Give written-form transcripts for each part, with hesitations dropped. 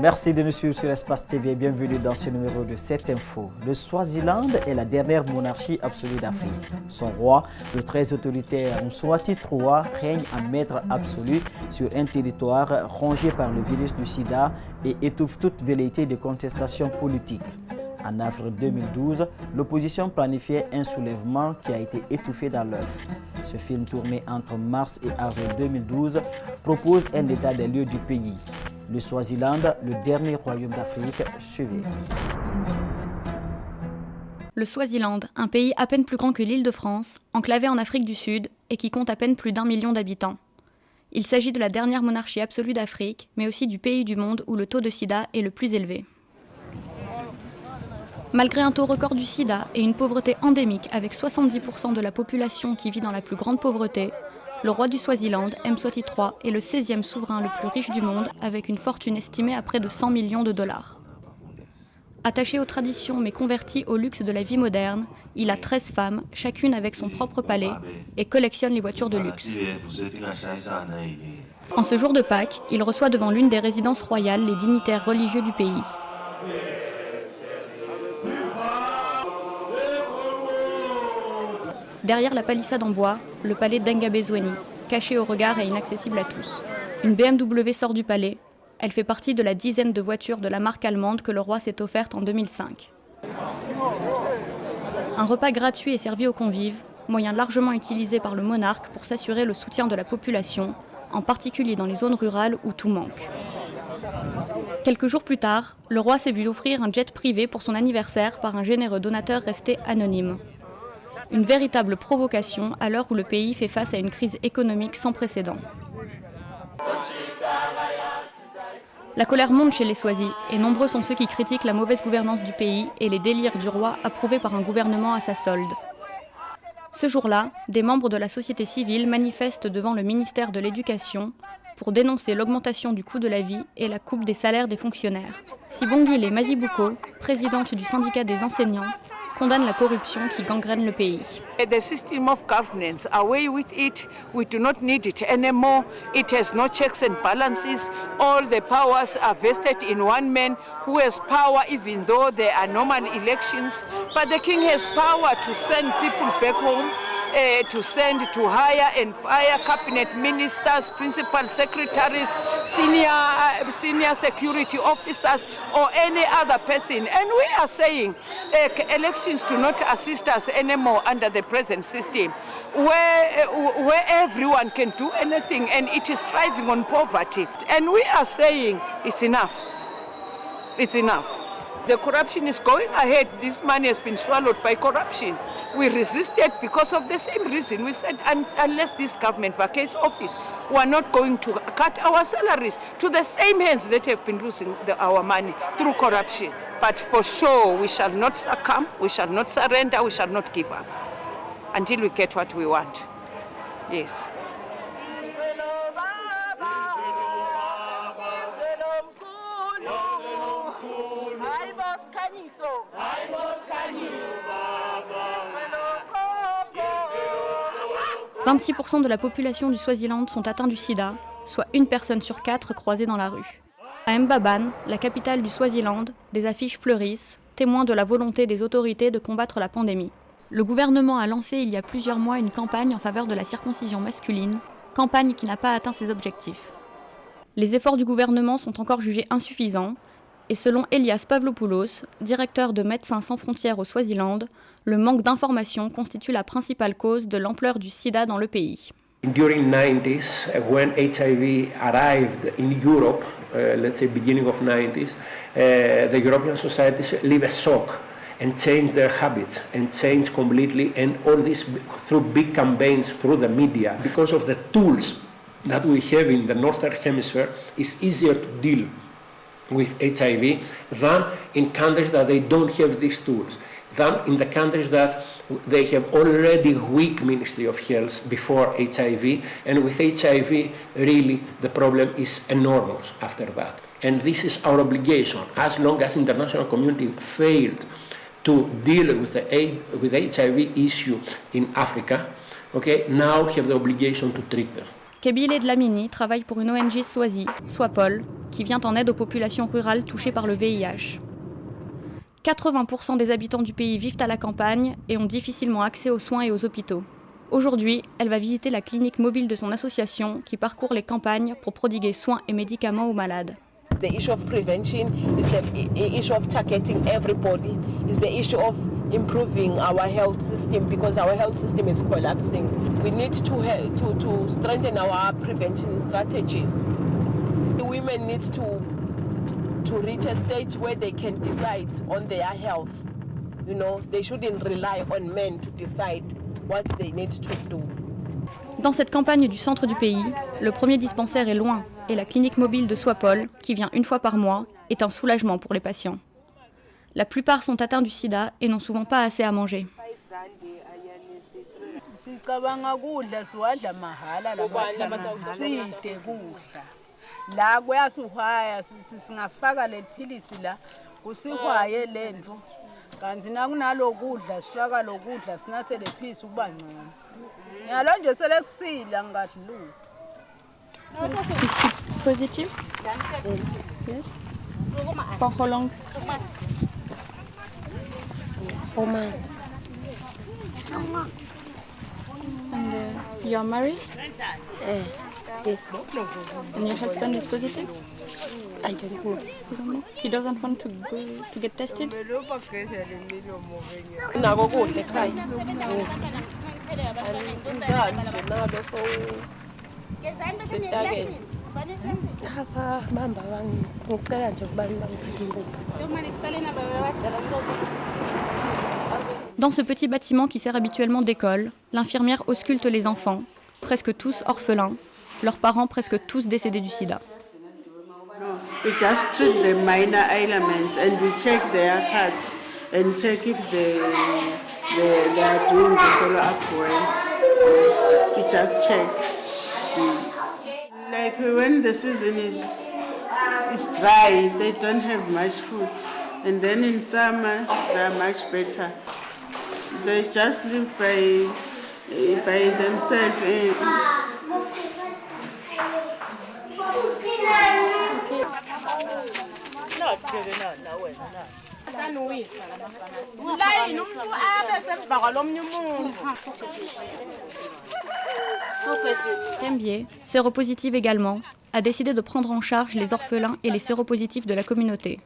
Merci de nous suivre sur Espace TV et bienvenue dans ce numéro de 7 Info. Le Swaziland est la dernière monarchie absolue d'Afrique. Son roi, le très autoritaire Mswati III, règne en maître absolu sur un territoire rongé par le virus du sida et étouffe toute velléité de contestation politique. En avril 2012, l'opposition planifiait un soulèvement qui a été étouffé dans l'œuf. Ce film tourné entre mars et avril 2012 propose un état des lieux du pays. Le Swaziland, le dernier royaume d'Afrique, suivait. Le Swaziland, un pays à peine plus grand que l'Île-de-France, enclavé en Afrique du Sud et qui compte à peine plus d'1 million d'habitants. Il s'agit de la dernière monarchie absolue d'Afrique, mais aussi du pays du monde où le taux de sida est le plus élevé. Malgré un taux record du sida et une pauvreté endémique avec 70% de la population qui vit dans la plus grande pauvreté, le roi du Swaziland, Mswati III, est le 16e souverain le plus riche du monde avec une fortune estimée à près de 100 millions de dollars. Attaché aux traditions mais converti au luxe de la vie moderne, il a 13 femmes, chacune avec son propre palais, et collectionne les voitures de luxe. En ce jour de Pâques, il reçoit devant l'une des résidences royales les dignitaires religieux du pays. Derrière la palissade en bois, le palais d'Engabezweni, caché au regard et inaccessible à tous. Une BMW sort du palais. Elle fait partie de la dizaine de voitures de la marque allemande que le roi s'est offerte en 2005. Un repas gratuit est servi aux convives, moyen largement utilisé par le monarque pour s'assurer le soutien de la population, en particulier dans les zones rurales où tout manque. Quelques jours plus tard, le roi s'est vu offrir un jet privé pour son anniversaire par un généreux donateur resté anonyme. Une véritable provocation à l'heure où le pays fait face à une crise économique sans précédent. La colère monte chez les Swazis et nombreux sont ceux qui critiquent la mauvaise gouvernance du pays et les délires du roi approuvés par un gouvernement à sa solde. Ce jour-là, des membres de la société civile manifestent devant le ministère de l'Éducation pour dénoncer l'augmentation du coût de la vie et la coupe des salaires des fonctionnaires. Sibongile Mazibuko, présidente du syndicat des enseignants, condamne la corruption qui gangrène le pays. The system of governance, away with it, we do not need it anymore. It has no checks and balances. All the powers are vested in one man who has power even though there are normal elections. But the king has power to send people back home, to hire and fire cabinet ministers, principal secretaries, senior security officers, or any other person. And we are saying elections do not assist us anymore under the present system, where everyone can do anything and it is thriving on poverty. And we are saying it's enough. It's enough. The corruption is going ahead. This money has been swallowed by corruption. We resisted because of the same reason. We said unless this government vacates office, we are not going to cut our salaries to the same hands that have been losing our money through corruption. But for sure, we shall not succumb, we shall not surrender, we shall not give up until we get what we want. Yes. « 26% de la population du Swaziland sont atteints du sida, soit une personne sur 4 croisée dans la rue. À Mbaban, la capitale du Swaziland, des affiches fleurissent, témoins de la volonté des autorités de combattre la pandémie. Le gouvernement a lancé il y a plusieurs mois une campagne en faveur de la circoncision masculine, campagne qui n'a pas atteint ses objectifs. Les efforts du gouvernement sont encore jugés insuffisants, et selon Elias Pavlopoulos, directeur de Médecins sans frontières au Swaziland, le manque d'informations constitue la principale cause de l'ampleur du sida dans le pays. During 90s, when HIV arrived in Europe, let's say beginning of 90s, the European societies live a shock and change their habits and change completely, and all this through big campaigns through the media. Because of the tools that we have in the Northern Hemisphere, it's easier to deal with HIV than in countries that they don't have these tools, than in the countries that They have already weak Ministry of Health before HIV, and with HIV, really, the problem is enormous after that. And this is our obligation. As long as international community failed to deal with the HIV issue in Africa, okay, now we have the obligation to treat them. Kebile Dlamini travaille pour une ONG Swazi, SWAPOL, qui vient en aide aux populations rurales touchées par le VIH. 80% des habitants du pays vivent à la campagne et ont difficilement accès aux soins et aux hôpitaux. Aujourd'hui, elle va visiter la clinique mobile de son association qui parcourt les campagnes pour prodiguer soins et médicaments aux malades. It's the issue of prevention, it's the issue of targeting everybody, it's the issue of improving our health system because our health system is collapsing. We need to strengthen our prevention strategies. The women need to reach a stage where they can decide on their health. You know, they shouldn't rely on men to decide what they need to do. Dans cette campagne du centre du pays, le premier dispensaire est loin et la clinique mobile de SWAPOL, qui vient une fois par mois, est un soulagement pour les patients. La plupart sont atteints du sida et n'ont souvent pas assez à manger. La kuyasuhwaya singafaka le philisi la kusihwaye lento kanti nakunalokudla sifaka lokudla sinathe le philisi kuba ngcono yalo nje selekusila ngadlula. Is she positive? Yes. Yes. For how long? 4 months. And you are married? Yes. And your husband is positive? I don't know. You don't know? He doesn't want to go to get tested? Dans ce petit bâtiment qui sert habituellement d'école, l'infirmière ausculte les enfants, presque tous orphelins, leurs parents presque tous décédés du sida. We just treat the minor ailments and we check their hearts and check if they are doing the follow-up well. We just check. Like when the season is dry, they don't have much food. And then in summer, they are much better. They just live by themselves. Rembier, séropositive également, a décidé de prendre en charge les orphelins et les séropositifs de la communauté.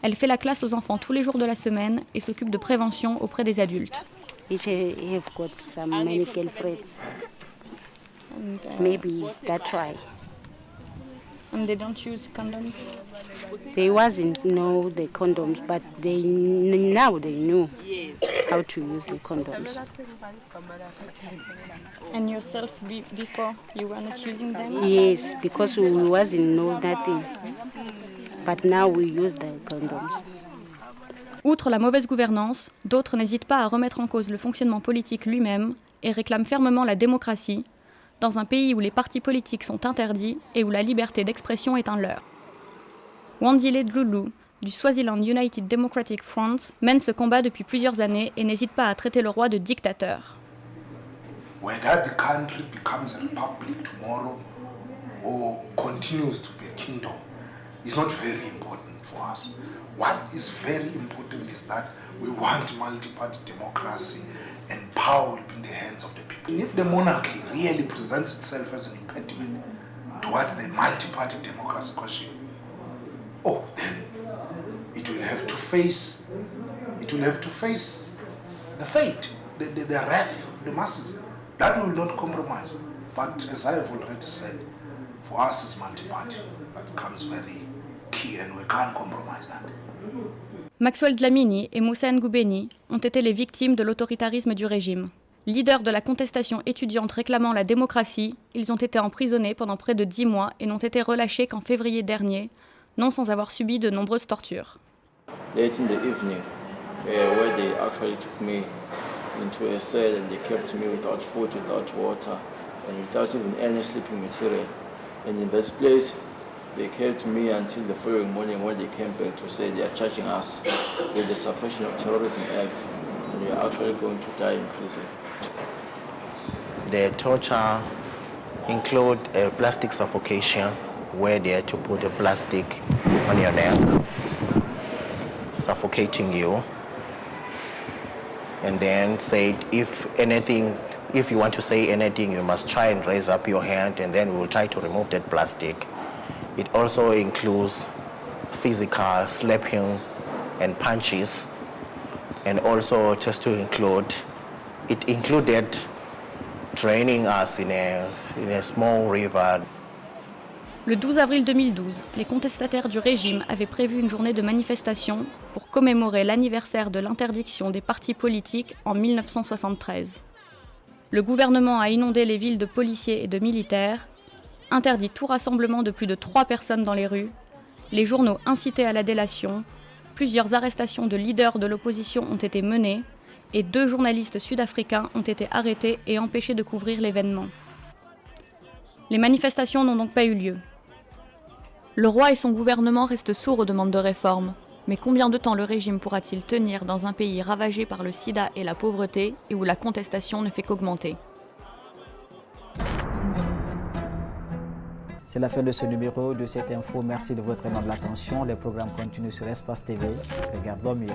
Elle fait la classe aux enfants tous les jours de la semaine et s'occupe de prévention auprès des adultes. Each have got some medical friends. Maybe that's why. And they don't use condoms? They wasn't know the condoms, but now they know how to use the condoms. And yourself, before you were not using them? Yes, because we wasn't know nothing. But now we use the condoms. Outre la mauvaise gouvernance, d'autres n'hésitent pas à remettre en cause le fonctionnement politique lui-même et réclament fermement la démocratie, dans un pays où les partis politiques sont interdits et où la liberté d'expression est un leurre. Wandile Dlulu, du Swaziland United Democratic Front, mène ce combat depuis plusieurs années et n'hésite pas à traiter le roi de dictateur. Whether the country becomes a republic tomorrow or continues to be a kingdom is not very important for us. What is very important is that we want multi-party democracy and power will be in the hands of the people. And if the monarchy really presents itself as an impediment towards the multi-party democracy question, then it will have to face the fate, the wrath of the masses. That will not compromise. But as I have already said, for us as multi-party, that becomes very key and we can't compromise that. Maxwell Dlamini et Moussa Ngoubeni ont été les victimes de l'autoritarisme du régime. Leaders de la contestation étudiante réclamant la démocratie, ils ont été emprisonnés pendant près de 10 mois et n'ont été relâchés qu'en février dernier, non sans avoir subi de nombreuses tortures. Late in the evening, where they actually took me into a cell and they kept me without food, without water, and without even any sleeping material. And in this place, they kept me until the following morning when they came back to say they are charging us with the Suppression of Terrorism Act and we are actually going to die in prison. The torture include a plastic suffocation where they had to put a plastic on your neck, suffocating you, and then said if you want to say anything, you must try and raise up your hand and then we will try to remove that plastic. It also includes physical slapping and punches, and also just to include, it included draining us in a small river. Le 12 avril 2012, les contestataires du régime avaient prévu une journée de manifestation pour commémorer l'anniversaire de l'interdiction des partis politiques en 1973. Le gouvernement a inondé les villes de policiers et de militaires, interdit tout rassemblement de plus de 3 personnes dans les rues, les journaux incitaient à la délation, plusieurs arrestations de leaders de l'opposition ont été menées et 2 journalistes sud-africains ont été arrêtés et empêchés de couvrir l'événement. Les manifestations n'ont donc pas eu lieu. Le roi et son gouvernement restent sourds aux demandes de réforme. Mais combien de temps le régime pourra-t-il tenir dans un pays ravagé par le sida et la pauvreté et où la contestation ne fait qu'augmenter ? C'est la fin de ce numéro de cette info. Merci de votre aimable attention. Les programmes continuent sur Espace TV. Regardons mieux.